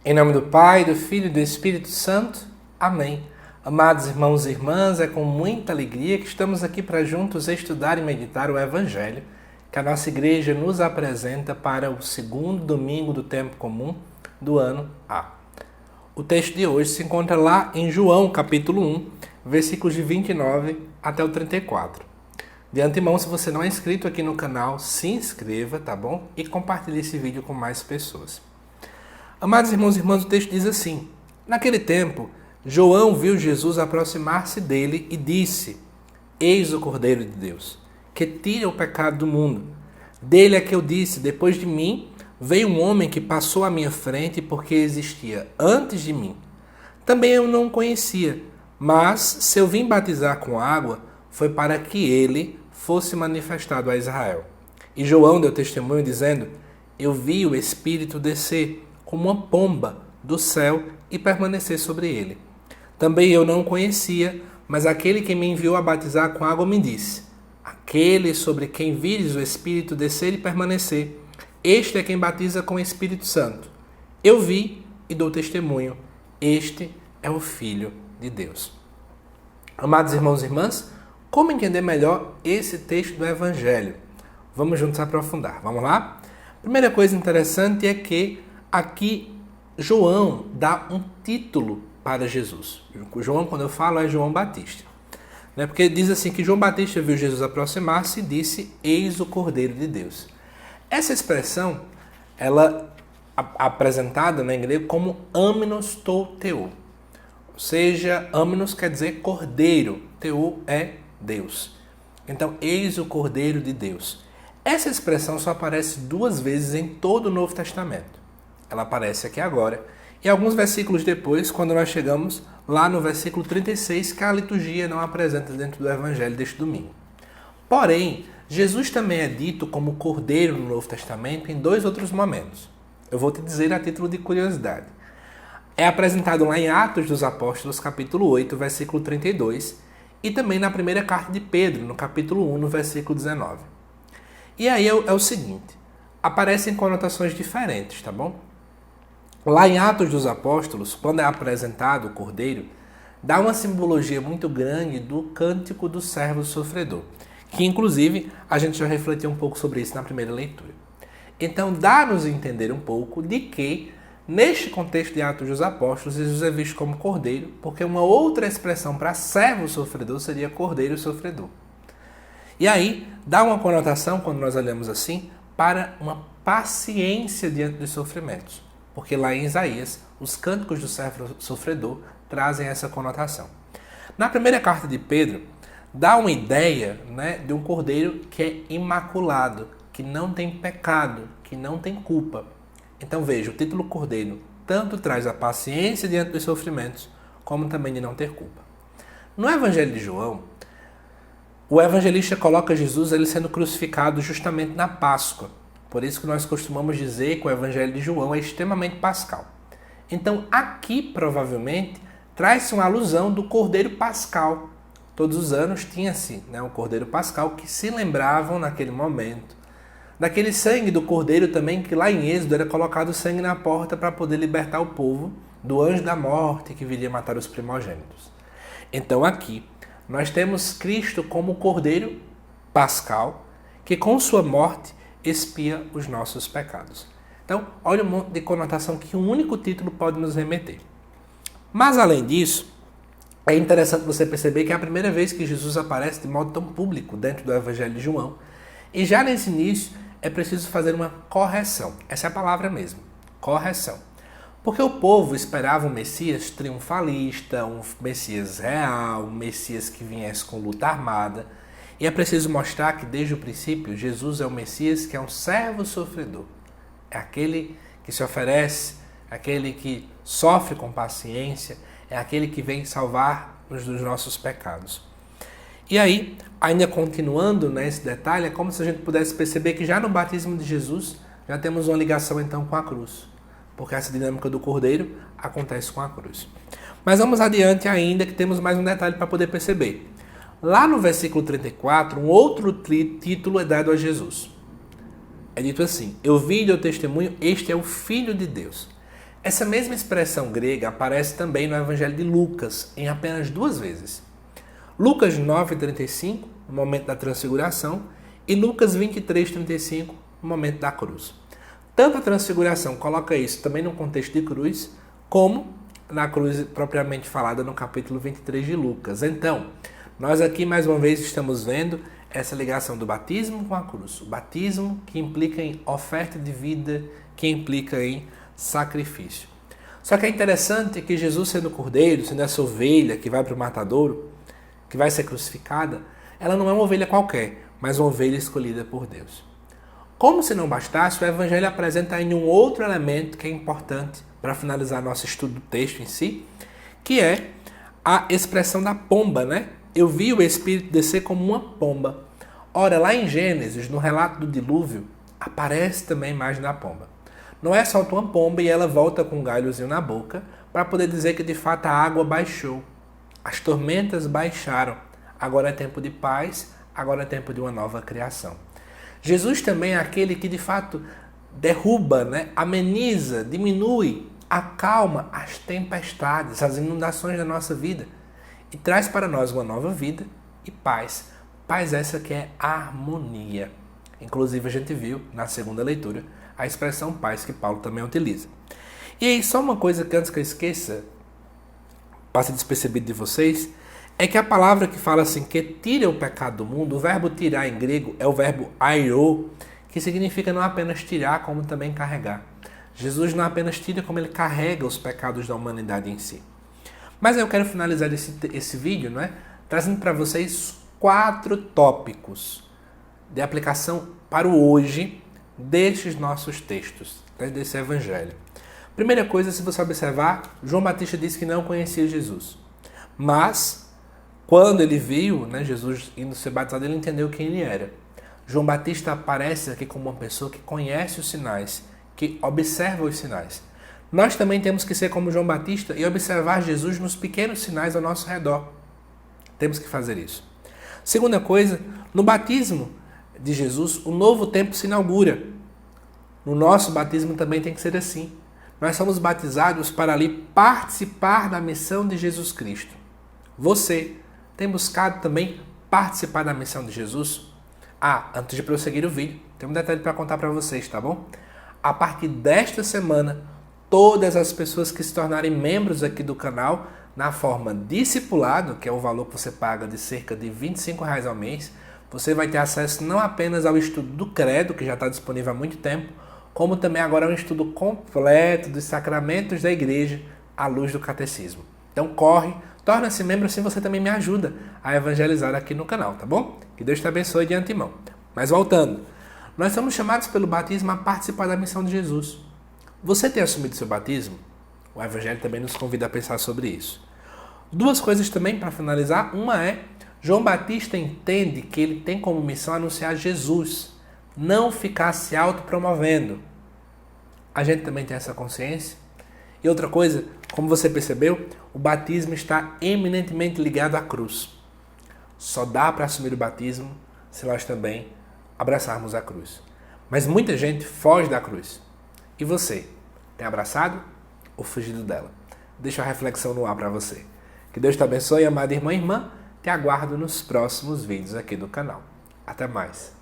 Em nome do Pai, do Filho e do Espírito Santo. Amém. Amados irmãos e irmãs, é com muita alegria que estamos aqui para juntos estudar e meditar o Evangelho que a nossa igreja nos apresenta para o segundo domingo do tempo comum do ano A. O texto de hoje se encontra lá em João, capítulo 1, versículos de 29 até o 34. De antemão, se você não é inscrito aqui no canal, se inscreva, tá bom? E compartilhe esse vídeo com mais pessoas. Amados irmãos e irmãs, o texto diz assim: naquele tempo, João viu Jesus aproximar-se dele e disse: Eis o Cordeiro de Deus, que tira o pecado do mundo. Dele é que eu disse: depois de mim veio um homem que passou à minha frente porque existia antes de mim. Também eu não o conhecia, mas se eu vim batizar com água, foi para que ele fosse manifestado a Israel. E João deu testemunho dizendo: eu vi o Espírito descer como uma pomba do céu e permanecer sobre ele. Também eu não o conhecia, mas aquele que me enviou a batizar com água me disse: aquele sobre quem vires o Espírito descer e permanecer, este é quem batiza com o Espírito Santo. Eu vi e dou testemunho, este é o Filho de Deus. Amados irmãos e irmãs, como entender melhor esse texto do Evangelho? Vamos juntos aprofundar. Vamos lá? Primeira coisa interessante é que aqui João dá um título para Jesus. João, quando eu falo, é João Batista. Porque diz assim que João Batista viu Jesus aproximar-se e disse: Eis o Cordeiro de Deus. Essa expressão, ela é apresentada em grego como amenos tou theou. Ou seja, amenos quer dizer cordeiro, theou é Deus. Então, eis o Cordeiro de Deus. Essa expressão só aparece 2 vezes em todo o Novo Testamento. Ela aparece aqui agora e alguns versículos depois, quando nós chegamos lá no versículo 36, que a liturgia não apresenta dentro do Evangelho deste domingo. Porém, Jesus também é dito como Cordeiro no Novo Testamento em 2 outros momentos. Eu vou te dizer a título de curiosidade. É apresentado lá em Atos dos Apóstolos, capítulo 8, versículo 32, e também na primeira carta de Pedro, no capítulo 1, no versículo 19. E aí é o seguinte, aparecem conotações diferentes, tá bom? Lá em Atos dos Apóstolos, quando é apresentado o Cordeiro, dá uma simbologia muito grande do cântico do servo sofredor, que inclusive a gente já refletiu um pouco sobre isso na primeira leitura. Então dá-nos a entender um pouco de que, neste contexto de Atos dos Apóstolos, Jesus é visto como Cordeiro, porque uma outra expressão para servo sofredor seria Cordeiro sofredor. E aí dá uma conotação, quando nós olhamos assim, para uma paciência diante dos sofrimentos. Porque lá em Isaías, os cânticos do servo sofredor trazem essa conotação. Na primeira carta de Pedro, dá uma ideia, de um cordeiro que é imaculado, que não tem pecado, que não tem culpa. Então veja, o título Cordeiro tanto traz a paciência diante dos sofrimentos, como também de não ter culpa. No Evangelho de João, o evangelista coloca Jesus ele sendo crucificado justamente na Páscoa. Por isso que nós costumamos dizer que o Evangelho de João é extremamente pascal. Então, aqui, provavelmente, traz-se uma alusão do Cordeiro Pascal. Todos os anos tinha-se um Cordeiro Pascal que se lembravam naquele momento. Daquele sangue do Cordeiro também, que lá em Êxodo era colocado sangue na porta para poder libertar o povo do anjo da morte que viria matar os primogênitos. Então, aqui, nós temos Cristo como Cordeiro Pascal, que com sua morte expia os nossos pecados. Então, olha o monte de conotação que um único título pode nos remeter. Mas, além disso, é interessante você perceber que é a primeira vez que Jesus aparece de modo tão público dentro do Evangelho de João. E já nesse início, é preciso fazer uma correção. Essa é a palavra mesmo, correção. Porque o povo esperava um Messias triunfalista, um Messias real, um Messias que viesse com luta armada. E é preciso mostrar que, desde o princípio, Jesus é o Messias que é um servo sofredor. É aquele que se oferece, aquele que sofre com paciência, é aquele que vem salvar-nos dos nossos pecados. E aí, ainda continuando nesse detalhe, é como se a gente pudesse perceber que já no batismo de Jesus, já temos uma ligação então com a cruz. Porque essa dinâmica do Cordeiro acontece com a cruz. Mas vamos adiante ainda, que temos mais um detalhe para poder perceber. Lá no versículo 34, um outro título é dado a Jesus. É dito assim: eu vi e dou testemunho, este é o Filho de Deus. Essa mesma expressão grega aparece também no Evangelho de Lucas, em apenas 2 vezes. Lucas 9:35, no momento da transfiguração, e Lucas 23:35, no momento da cruz. Tanto a transfiguração coloca isso também no contexto de cruz, como na cruz propriamente falada no capítulo 23 de Lucas. Então, nós aqui mais uma vez estamos vendo essa ligação do batismo com a cruz. O batismo que implica em oferta de vida, que implica em sacrifício. Só que é interessante que Jesus, sendo cordeiro, sendo essa ovelha que vai para o matadouro, que vai ser crucificada, ela não é uma ovelha qualquer, mas uma ovelha escolhida por Deus. Como se não bastasse, o Evangelho apresenta ainda um outro elemento que é importante para finalizar nosso estudo do texto em si, que é a expressão da pomba, né? Eu vi o Espírito descer como uma pomba. Ora, lá em Gênesis, no relato do dilúvio, aparece também a imagem da pomba. Noé solta uma pomba e ela volta com um galhozinho na boca para poder dizer que de fato a água baixou. As tormentas baixaram. Agora é tempo de paz, agora é tempo de uma nova criação. Jesus também é aquele que de fato derruba, ameniza, diminui, acalma as tempestades, as inundações da nossa vida e traz para nós uma nova vida e paz. Paz essa que é harmonia. Inclusive a gente viu na segunda leitura a expressão paz que Paulo também utiliza. E aí só uma coisa que antes que eu esqueça, passa despercebido de vocês, é que a palavra que fala assim, que tira o pecado do mundo, o verbo tirar em grego é o verbo airo, que significa não apenas tirar, como também carregar. Jesus não apenas tira, como ele carrega os pecados da humanidade em si. Mas eu quero finalizar esse vídeo, trazendo para vocês 4 tópicos de aplicação para o hoje destes nossos textos, desse evangelho. Primeira coisa, se você observar, João Batista disse que não conhecia Jesus. Mas, quando ele viu Jesus indo ser batizado, ele entendeu quem ele era. João Batista aparece aqui como uma pessoa que conhece os sinais, que observa os sinais. Nós também temos que ser como João Batista e observar Jesus nos pequenos sinais ao nosso redor. Temos que fazer isso. Segunda coisa, no batismo de Jesus, o novo tempo se inaugura. No nosso batismo também tem que ser assim. Nós somos batizados para ali participar da missão de Jesus Cristo. Você tem buscado também participar da missão de Jesus? Antes de prosseguir o vídeo, tem um detalhe para contar para vocês, tá bom? A partir desta semana, todas as pessoas que se tornarem membros aqui do canal, na forma discipulado, que é o valor que você paga de cerca de R$25 ao mês, você vai ter acesso não apenas ao estudo do Credo, que já está disponível há muito tempo, como também agora um estudo completo dos sacramentos da igreja à luz do catecismo. Então corre, torna-se membro, assim você também me ajuda a evangelizar aqui no canal, tá bom? Que Deus te abençoe de antemão. Mas voltando, nós somos chamados pelo batismo a participar da missão de Jesus. Você tem assumido seu batismo? O Evangelho também nos convida a pensar sobre isso. 2 coisas também para finalizar. Uma é, João Batista entende que ele tem como missão anunciar Jesus, não ficar se autopromovendo. A gente também tem essa consciência. E outra coisa, como você percebeu, o batismo está eminentemente ligado à cruz. Só dá para assumir o batismo se nós também abraçarmos a cruz. Mas muita gente foge da cruz. E você, tem abraçado ou fugido dela? Deixa a reflexão no ar para você. Que Deus te abençoe, amada irmã e irmã. Te aguardo nos próximos vídeos aqui do canal. Até mais.